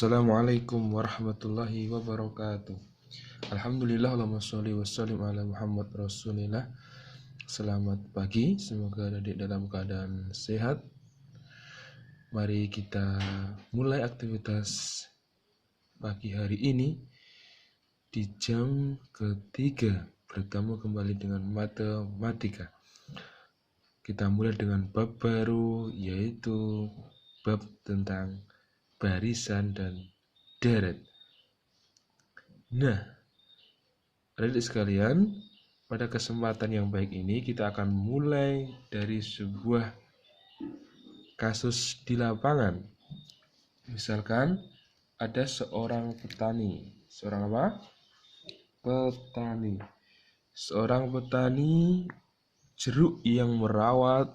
Assalamualaikum warahmatullahi wabarakatuh. Alhamdulillah, Allahumma sholli wa sallim ala Muhammad Rasulillah. Selamat pagi, semoga adik dalam keadaan sehat. Mari kita mulai aktivitas pagi hari ini di jam ketiga. Bertemu kembali dengan matematika. Kita mulai dengan bab baru, yaitu bab tentang barisan dan deret. Nah, adik sekalian, pada kesempatan yang baik ini kita akan mulai dari sebuah kasus di lapangan. Misalkan ada seorang petani. Seorang apa? Petani. Seorang petani jeruk yang merawat.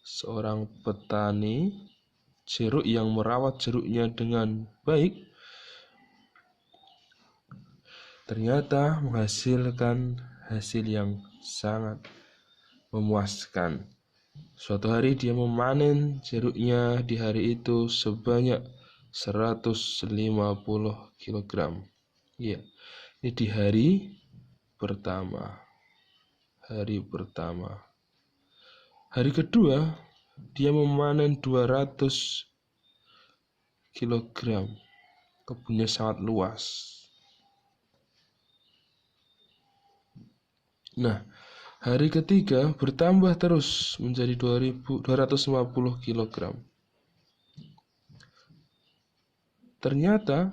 Seorang petani jeruk yang merawat jeruknya dengan baik, ternyata menghasilkan hasil yang sangat memuaskan. Suatu hari dia memanen jeruknya di hari itu sebanyak 150 kg. Ya, ini di hari pertama. Hari kedua dia memanen 200 kg. Kebunnya sangat luas. Nah, hari ketiga bertambah terus menjadi 250 kg. Ternyata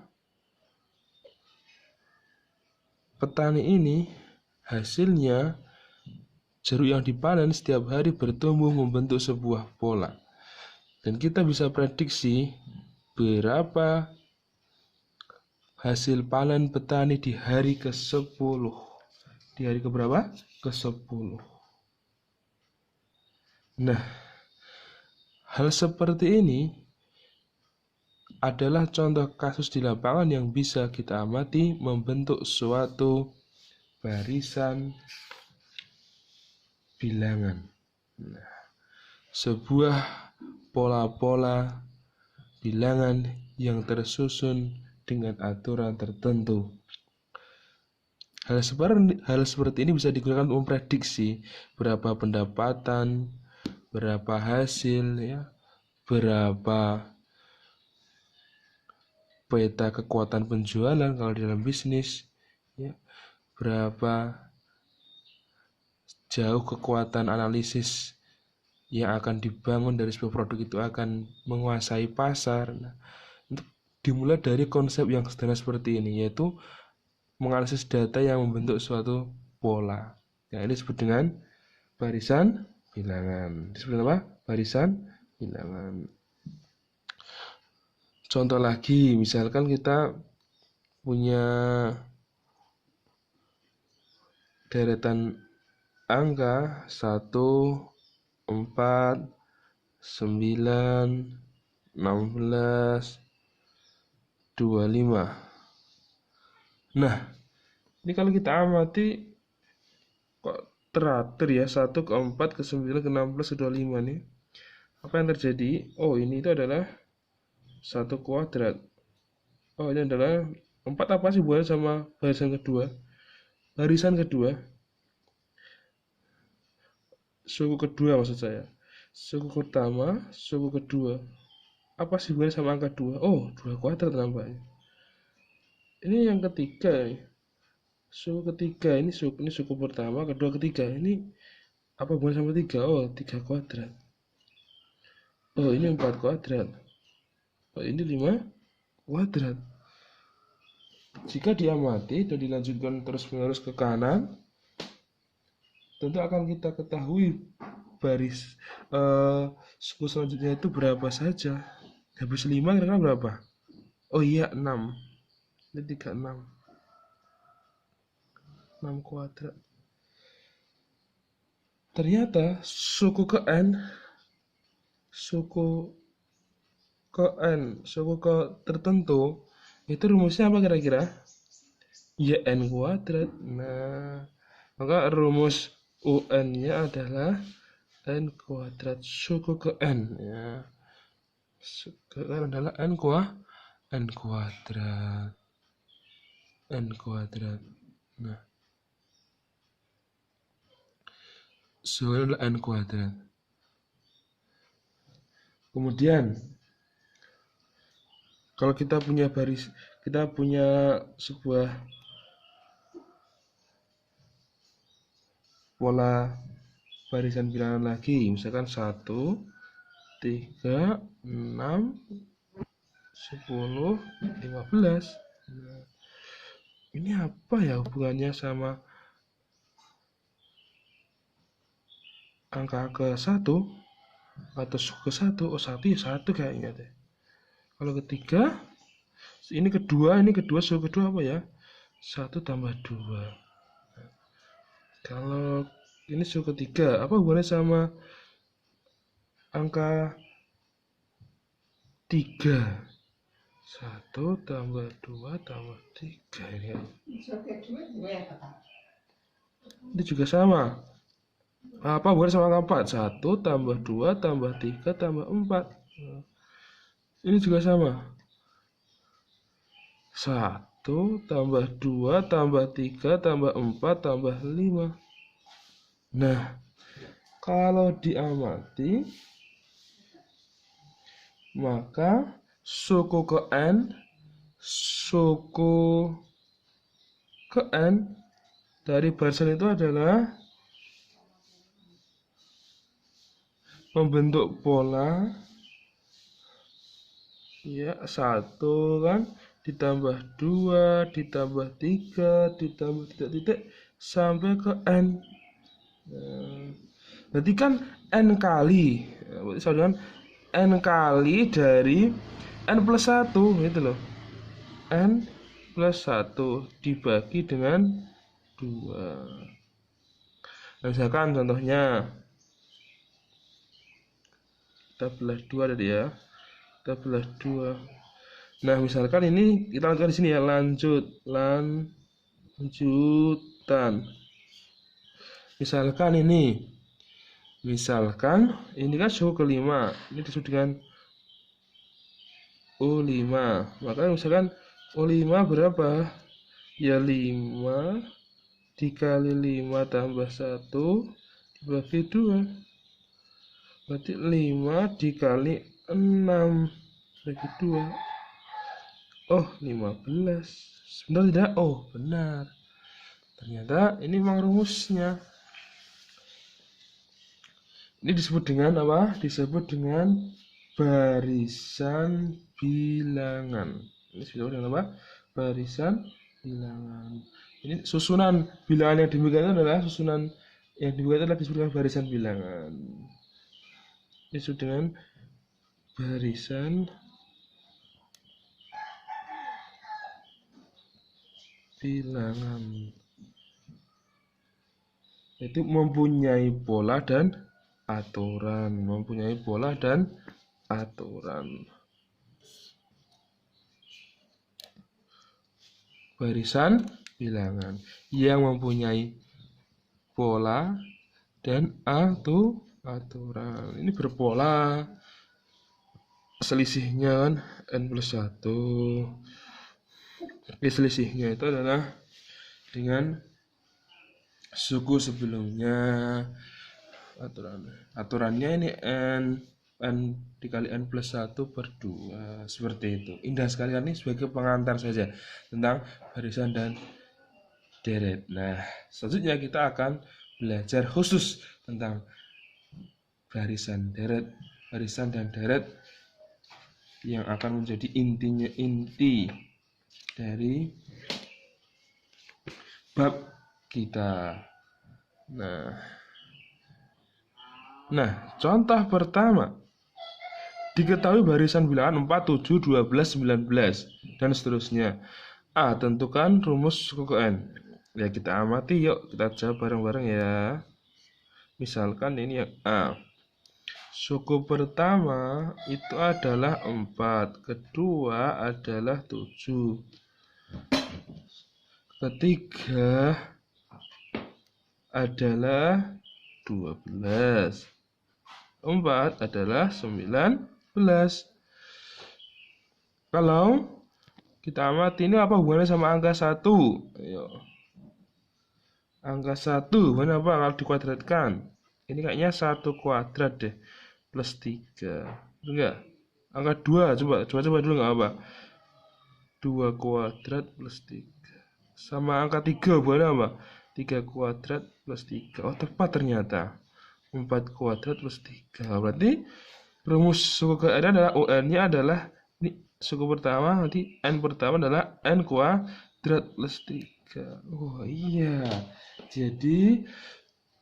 petani ini hasilnya jeruk yang dipanen setiap hari bertumbuh membentuk sebuah pola. Dan kita bisa prediksi berapa hasil panen petani di hari ke-10. Di hari keberapa? Ke-10. Nah, hal seperti ini adalah contoh kasus di lapangan yang bisa kita amati membentuk suatu barisan bilangan. Nah, sebuah pola-pola bilangan yang tersusun dengan aturan tertentu. Hal seperti ini bisa digunakan untuk memprediksi berapa pendapatan, berapa hasil, ya, berapa peta kekuatan penjualan kalau di dalam bisnis, ya, berapa jauh kekuatan analisis yang akan dibangun dari sebuah produk itu akan menguasai pasar. Nah, untuk dimulai dari konsep yang sederhana seperti ini, yaitu menganalisis data yang membentuk suatu pola. Yang ini disebut dengan barisan bilangan. Disebut apa? Barisan bilangan. Contoh lagi, misalkan kita punya deretan angka 1, 4, 9, 16, 25. Nah, ini kalau kita amati kok teratur ya, 1 ke 4 ke 9 ke 16 ke 25 nih. Apa yang terjadi? Oh, ini itu adalah 1 kuadrat. Oh, ini adalah 4 apa sih buat sama barisan kedua? Barisan kedua. Suku kedua maksud saya. Suku pertama, suku kedua. Apa sih hubungannya sama angka 2? Oh, 2 kuadrat nampaknya. Ini yang ketiga. Suku ketiga, ini suku pertama, kedua, ketiga. Ini apa hubungannya sama 3? Oh, 3 kuadrat. Oh, ini 4 kuadrat. Oh, ini 5 kuadrat. Jika diamati dan dilanjutkan terus-menerus ke kanan, tentu akan kita ketahui baris suku selanjutnya itu berapa saja. Habis 5 kira-kira berapa? Oh iya, 6. Ini 36. 6 kuadrat. Ternyata suku ke tertentu itu rumusnya apa kira-kira? Ya, n kuadrat. Nah, maka rumus UN-nya adalah n kuadrat. Suku ke n, ya. Suku ke n adalah n N kuadrat. N kuadrat. Nah, suhu adalah N kuadrat. Kemudian, kalau kita punya sebuah pola barisan bilangan lagi, misalkan 1, 3, 6, 10, 15. Nah, ini apa ya hubungannya sama angka ke 1 atau ke 1? Oh, 1 ya 1 kayaknya deh. Kalau ketiga, ini kedua, suhu kedua apa ya? 1 tambah 2. Kalau ini suhu ketiga, apa hubungannya sama angka 3? 1 tambah 2 tambah 3 ini. Ini juga sama. Apa hubungannya sama angka 4? 1 tambah 2 tambah 3 tambah 4. Ini juga sama. 1 tambah 2 tambah 3 tambah 4 tambah 5. Nah, kalau diamati, maka suku ke N dari barisan itu adalah membentuk pola ya, 1 kan ditambah 2 ditambah 3 ditambah titik-titik sampai ke N. Berarti kan N kali, sama dengan N kali dari N plus 1 gitu loh. N plus 1 dibagi dengan 2. Nah, misalkan contohnya kita belah 2 tadi ya. Kita belah 2. Nah, misalkan ini kita lanjutkan di sini ya, lanjutan. Misalkan ini kan suhu kelima, ini disebut dengan O5. Maka misalkan O5 berapa? Ya 5 dikali 5 tambah 1 dibagi 2. Berarti 5 dikali 6 bagi 2. Oh, 15. Benar tidak? Oh, benar. Ternyata ini memang rumusnya. Ini disebut dengan apa? Disebut dengan barisan bilangan. Ini disebut dengan apa? Barisan bilangan. Ini susunan bilangan yang diberikan adalah disebut dengan barisan bilangan. Ini disebut dengan barisan bilangan. Itu mempunyai pola dan aturan. Barisan bilangan yang mempunyai pola dan aturan. Ini berpola, selisihnya kan N plus 1. Selisihnya itu adalah dengan suku sebelumnya. Aturannya ini N dikali N plus 1 per 2. Seperti itu. Indah sekali kan, ini sebagai pengantar saja tentang barisan dan deret. Nah, selanjutnya kita akan belajar khusus tentang barisan dan deret yang akan menjadi inti dari bab kita. Nah, contoh pertama. Diketahui barisan bilangan 4, 7, 12, 19, dan seterusnya. A. Tentukan rumus suku ke N. Ya, kita amati yuk, kita jawab bareng-bareng ya. Misalkan ini yang A. Suku pertama itu adalah 4, kedua adalah 7, ketiga adalah 12, 4 adalah 19. Kalau Kita amati ini apa hubungannya sama angka 1. Ayo. Angka 1 hubungannya apa kalau dikuadratkan? Ini kayaknya 1 kuadrat deh. Plus 3. Enggak. Angka 2 coba dulu nggak apa. 2 kuadrat plus 3. Sama angka 3 hubungannya apa? 3 kuadrat plus 3. Oh, tepat ternyata. 4 kuadrat plus 3. Berarti rumus suku ke N adalah UN-nya adalah ini suku pertama, nanti N pertama adalah N kuadrat plus 3. Oh iya. Jadi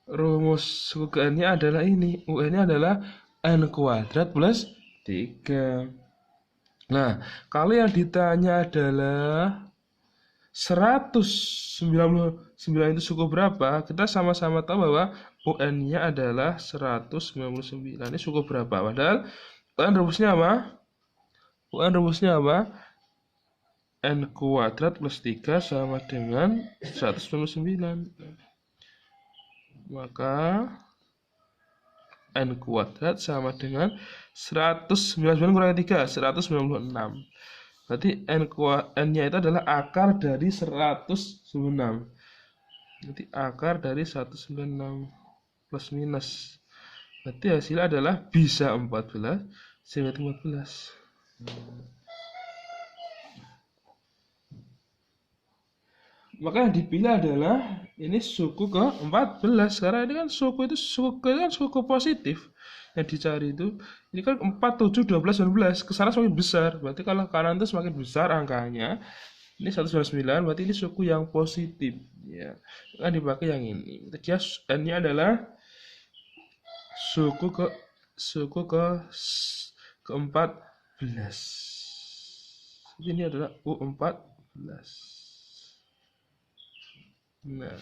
rumus suku ke N-nya adalah ini. UN-nya adalah N kuadrat plus 3. Nah, kalau yang ditanya adalah 199 itu suku berapa? Kita sama-sama tahu bahwa UN-nya adalah 199. Ini suku berapa? Padahal UN rumusnya apa? UN rumusnya apa? N kuadrat plus 3 sama dengan 199. Maka N kuadrat sama dengan 199 kurangi 3, 196. Berarti N-nya itu adalah akar dari 196. Berarti akar dari 196 plus minus. Berarti hasilnya adalah bisa 14, bisa 14. Maka yang dipilih adalah ini suku ke-14. Karena ini kan suku kan suku positif. Yang dicari itu ini kan 4, 7, 12, 19 kesana semakin besar. Berarti kalau kanan itu semakin besar angkanya. Ini 199 berarti ini suku yang positif ya. Kan dipakai yang ini. Jadi N-nya adalah suku ke-14. Ini adalah U14. Nah,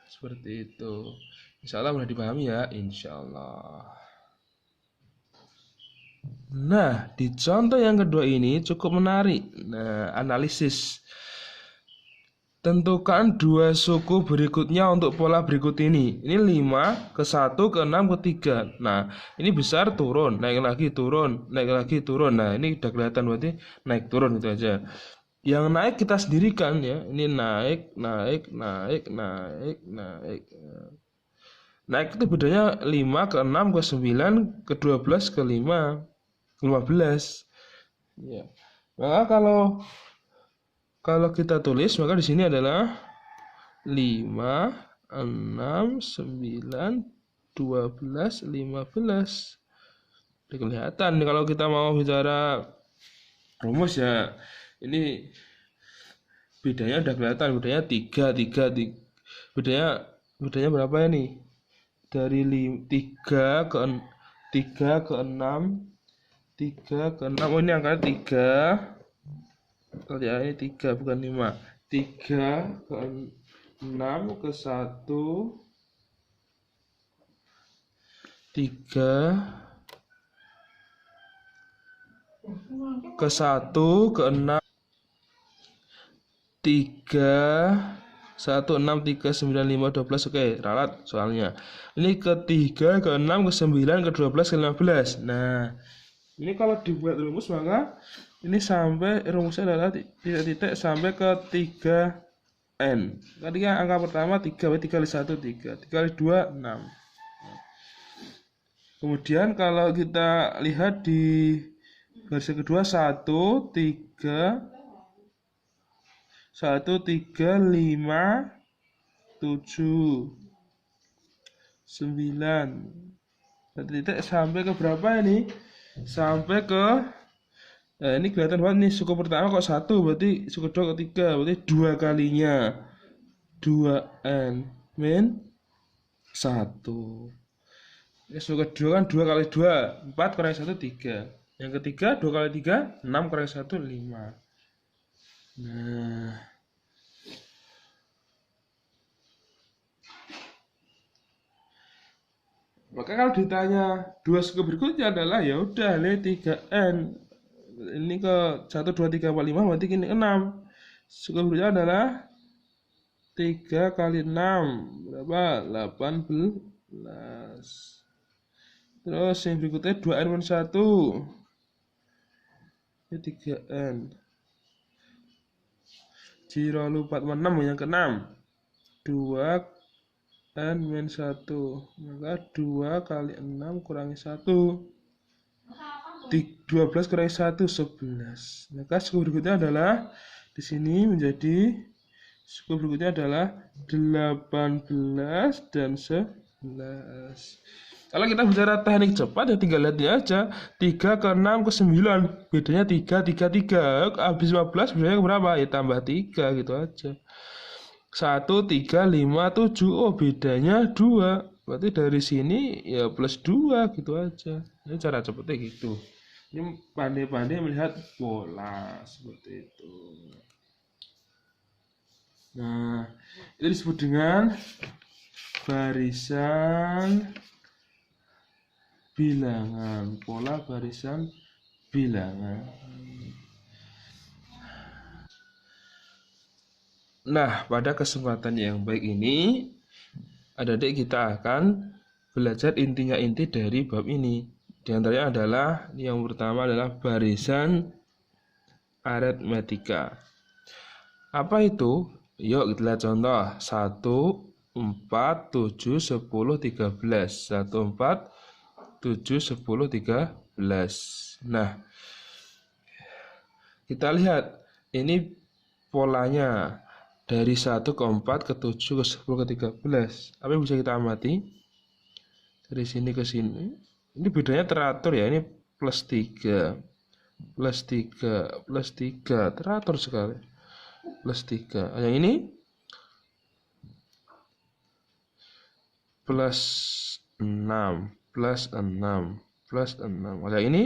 seperti itu. Insya Allah mudah dipahami ya, insya Allah. Nah, di contoh yang kedua ini cukup menarik. Nah, analisis. Tentukan dua suku berikutnya untuk pola berikut ini. Ini 5 ke 1 ke 6 ke 3. Nah, ini besar turun, naik lagi turun, naik lagi turun. Nah, ini udah kelihatan berarti naik turun itu aja. Yang naik kita sendirikan ya. Ini naik, naik, naik, naik, naik. Naik itu bedanya 5 ke 6 ke 9 ke 12 ke 5 15. Ya. Maka kalau kita tulis maka di sini adalah 5 6 9 12 15. Kelihatan kalau kita mau bicara rumus ya ini bedanya udah kelihatan, bedanya 3 bedanya berapa ya nih? Dari 3 ke 6 oh ini angkanya 3. Kalian ini 3 bukan 5. 3 ke 6 ke 1 3 ke 1 ke 6 3 1 6 3 9 5 12. Oke, ralat soalnya. Ini ke 3 ke 6 ke 9 ke 12 ke 15. Nah, ini kalau dibuat rumus maka ini sampai rumusnya adalah titik-titik sampai ke 3n. Tadi kan angka pertama 3, 3 kali 1 3, 3 kali 2 6. Kemudian kalau kita lihat di versi kedua 1 3 1 3 5 7 9. Titik sampai ke berapa ini? Sampai ke ini kelihatan banget nih suku pertama kok 1, berarti suku kedua ke 3, berarti 2 kalinya 2n min 1. Suku kedua kan 2 kali 2 4 kurangi 1 3. Yang ketiga 2 kali 3 6 kurangi 1 5. Nah, maka kalau ditanya dua suku berikutnya adalah ya udah 3n. Ini ke 1 2 3 4 5 berarti ini 6. Suku berikutnya adalah 3 kali 6 berapa? 18. Terus yang berikutnya 2n min 1. Ini 3n. Jiro 4 yang ke-6. 2 N-1. Maka 2 kali 6 kurangi 1. 12 kurangi 1, 11. Maka suku berikutnya adalah di sini menjadi suku berikutnya adalah 18 dan 11. Kalau kita bicara teknik cepat ya tinggal lihat aja. 3 ke 6 ke 9. Bedanya 3, 3, 3. Habis 15 bedanya berapa? Ya tambah 3 gitu aja. 1, 3, 5, 7. Oh bedanya 2. Berarti dari sini ya plus 2 gitu aja. Ini cara cepatnya gitu. Ini pandai-pandai melihat pola seperti itu. Nah, itu disebut dengan barisan bilangan, pola barisan bilangan. Nah, pada kesempatan yang baik ini, adik-adik kita akan belajar inti dari bab ini. Di antaranya adalah yang pertama adalah barisan aritmetika. Apa itu? Yuk kita lihat contoh. 1, 4, 7, 10, 13. 1, 4, 7, 10, 13. Nah, kita lihat ini polanya dari 1 ke 4 ke 7 ke 10 ke 13. Apa yang bisa kita amati? Dari sini ke sini. Ini bedanya teratur ya. Ini plus 3. Plus 3. Plus 3. Teratur sekali. Plus 3. Yang ini plus 6. Plus 6. Plus 6. Yang ini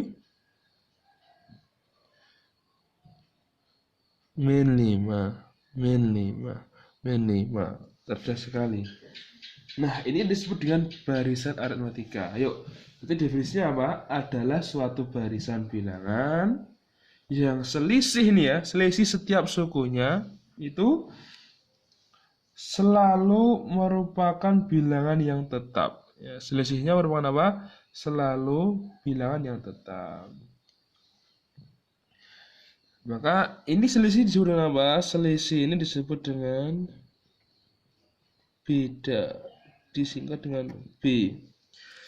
min 5. Min 5. Min 5. Cerdas sekali. Nah, ini disebut dengan barisan aritmetika. Ayo, berarti definisinya apa? Adalah suatu barisan bilangan yang selisih nih ya, selisih setiap sukunya itu selalu merupakan bilangan yang tetap. Ya, selisihnya merupakan apa? Selalu bilangan yang tetap. Maka ini selisih disebut dengan apa? Selisih ini disebut dengan beda, disingkat dengan B.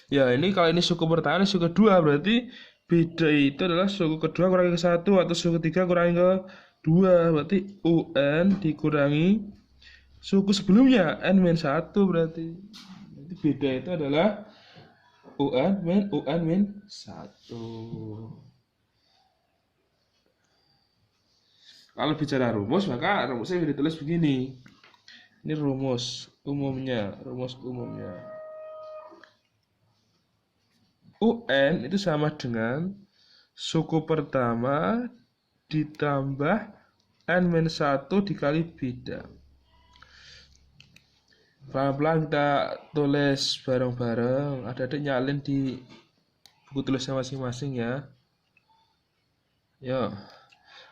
Ya, ini kalau ini suku pertama, ini suku kedua, berarti beda itu adalah suku kedua kurangi ke 1 atau suku ketiga kurangi ke 2. Berarti UN dikurangi suku sebelumnya N-1 berarti. Jadi beda itu adalah UN-1. Kalau bicara rumus, maka rumusnya ditulis begini. Ini rumus umumnya. UN itu sama dengan suku pertama ditambah N-1 dikali beda. Pelan-pelan kita tulis bareng-bareng. Adik-adik nyalin di buku tulisnya masing-masing ya. Yo.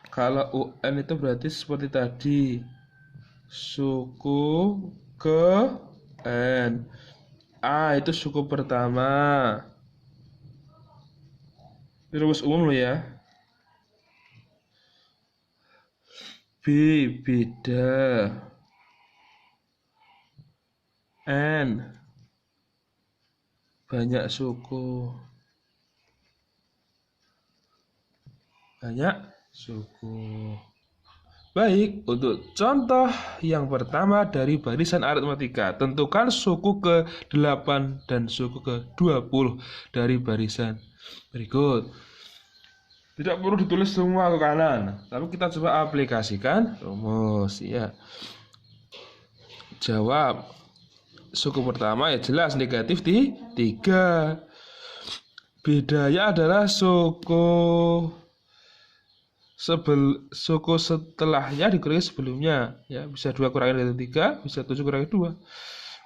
Kalau UN itu berarti seperti tadi. Suku ke N. A itu suku pertama. Ini rumus umum loh ya. B beda. N banyak suku. Baik, untuk contoh yang pertama dari barisan aritmetika, tentukan suku ke-8 dan suku ke-20 dari barisan berikut. Tidak perlu ditulis semua ke kanan, tapi kita coba aplikasikan rumus ya. Jawab. Suku pertama ya jelas negatif di 3. Bedanya adalah suku setelahnya dikurangi sebelumnya ya, bisa 2 kurangi dari 3, bisa 7 kurangi 2.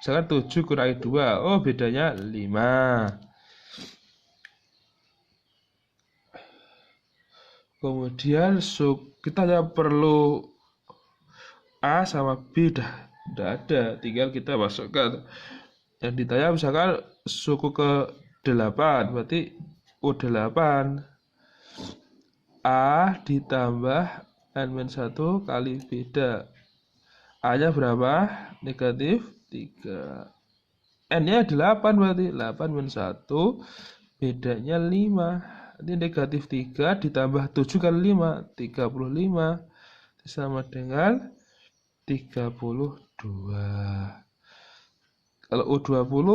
Misalkan 7 kurangi 2, oh bedanya 5. Kemudian kita hanya perlu A sama B udah ada, tinggal kita masukkan. Yang ditanya misalkan suku ke-8, berarti U8 A ditambah N-1 kali beda. A-nya berapa? Negatif 3. N-nya 8 berarti. 8-1, bedanya 5. Ini negatif 3 ditambah 7 kali 5. 35. Sama dengan 32. Kalau U20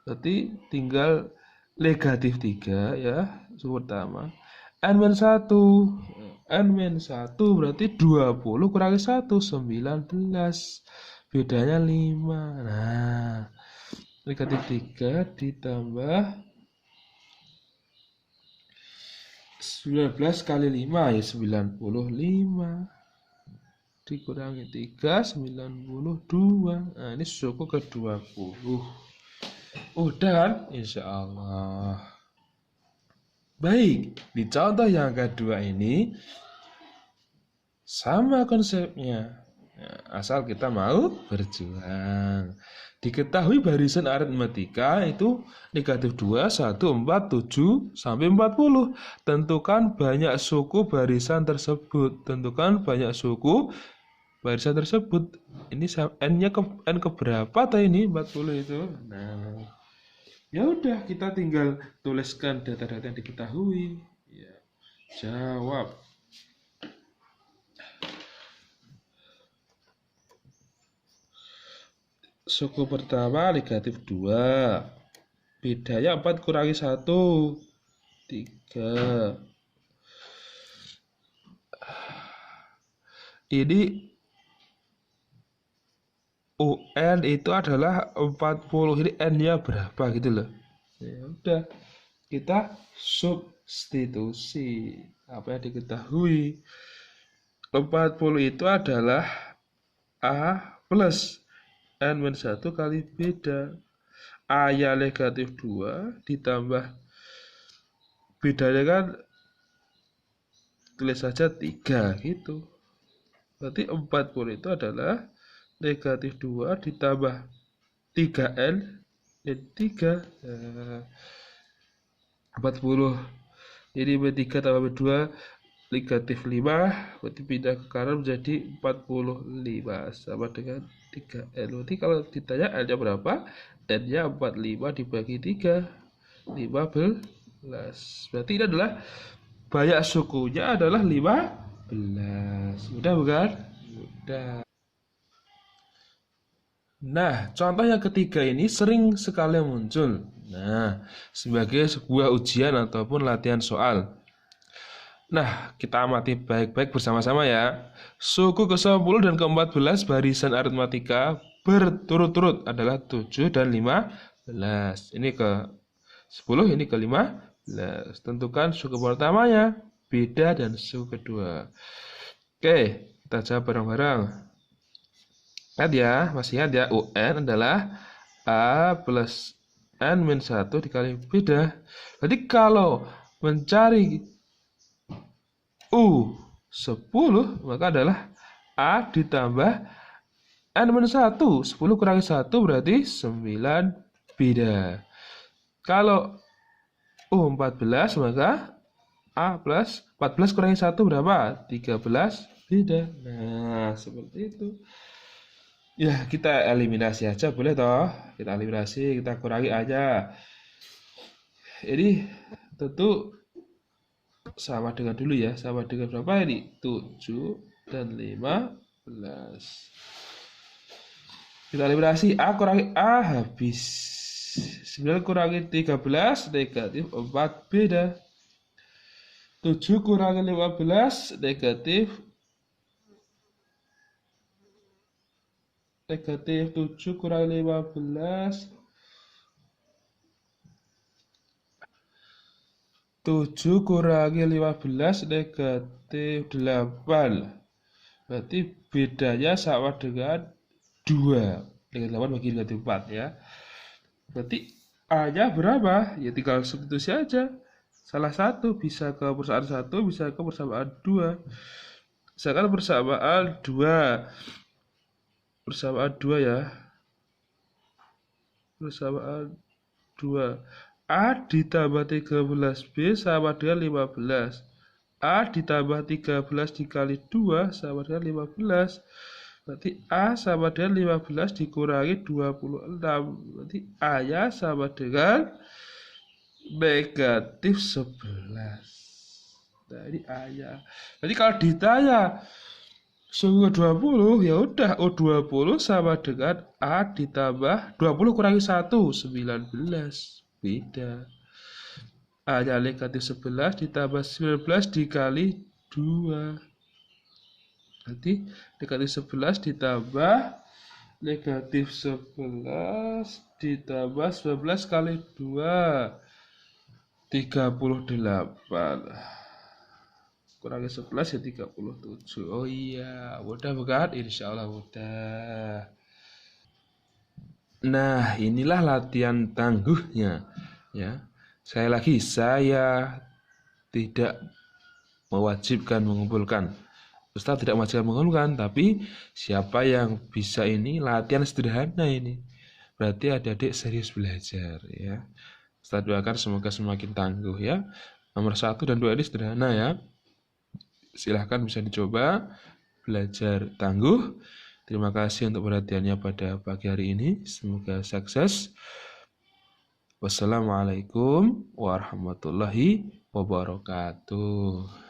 berarti tinggal negatif 3 ya, suku pertama. N-1 berarti 20 kurangi 1, 19. Bedanya 5. Nah, negatif 3 ditambah 19 kali 5 ya 95. Dikurangi 3, 92. Nah, ini suku ke-20. Udah kan? Insya Allah. Baik, di contoh yang kedua ini sama konsepnya. Asal kita mau berjuang. Diketahui barisan aritmatika itu negatif 2, 1, 4, 7, sampai 40. Tentukan banyak suku barisan tersebut. Tentukan banyak suku barisan tersebut. Ini n-nya n keberapa tadi ini 40 itu. Nah, ya udah kita tinggal tuliskan data-data yang diketahui. Ya, jawab. Suku pertama negatif 2. Bedanya 4 kurangi 1, 3. Ini UN itu adalah 40. Ini N-nya berapa gitu loh. Ya udah, kita substitusi apa yang diketahui. 40 itu adalah A plus N-1 kali beda. A-nya negatif 2 ditambah bedanya kan tulis saja 3 gitu. Berarti 40 itu adalah negatif 2 ditambah 3N jadi 3. 40 jadi B3 tambah B2 negatif 5, berarti pindah ke kanan menjadi 45 sama dengan 3N. Berarti kalau ditanya N-nya berapa? N-nya 45 dibagi 3, 15. Berarti ini adalah banyak sukunya adalah 15. Udah bukan? Udah. Nah, contoh yang ketiga ini sering sekali muncul. Nah, sebagai sebuah ujian ataupun latihan soal. Nah, kita amati baik-baik bersama-sama ya. Suku ke-10 dan ke-14 barisan aritmatika berturut-turut adalah 7 dan 15. Ini ke-10, ini ke-15. Tentukan suku pertamanya, beda, dan suku kedua. Oke, kita jawab bareng-bareng. Ingat ya, masih ingat ya, UN adalah A plus N-1 dikali beda. Berarti kalau mencari U10, maka adalah A ditambah N-1. 10 kurangi 1 berarti 9 beda. Kalau U14, maka A plus 14 kurangi 1 berapa? 13 beda. Nah, seperti itu. Ya, kita eliminasi aja boleh toh. Kita eliminasi, kita kurangi aja. Ini tentu sama dengan dulu ya. Sama dengan berapa ini? 7 dan 15. Kita eliminasi A kurangi A habis. 9 kurangi 13 negatif 4 beda. 7 kurangi 15 negatif 7 kurangi 15 7 kurangi 15 negatif 8. Berarti bedanya sama dengan 2. Negatif 8 bagi negatif 4 ya. Berarti A-nya berapa? Ya tinggal substitusi aja. Salah satu bisa ke persamaan 1, bisa ke persamaan 2. Misalkan persamaan 2. Persamaan 2 ya. Persamaan 2. A ditambah 13B sama dengan 15. A ditambah 13 dikali 2 sama dengan 15. Berarti A sama dengan 15 dikurangi 26. Berarti A-nya sama dengan negatif 11. Nah, ini A-nya. Jadi kalau ditanya suku 20, ya udah O20 sama dengan A ditambah 20 kurangi 1, 19. Beda. A-nya negatif 11 ditambah 19 dikali 2. Nanti negatif 11 ditambah negatif 11 ditambah 19 kali 2. 38. Kurangi 11 ya 37. Oh iya, mudah bukan? Insya Allah mudah. Nah, inilah latihan tangguhnya. Ya, sekali lagi saya tidak mewajibkan mengumpulkan. Ustaz tidak mewajibkan mengumpulkan, tapi siapa yang bisa ini latihan sederhana ini. Berarti adik-adik serius belajar ya. Ustaz doakan semoga semakin tangguh ya. Nomor 1 dan 2 ini sederhana ya. Silahkan bisa dicoba belajar tangguh. Terima kasih untuk perhatiannya pada pagi hari ini. Semoga sukses. Wassalamualaikum warahmatullahi wabarakatuh.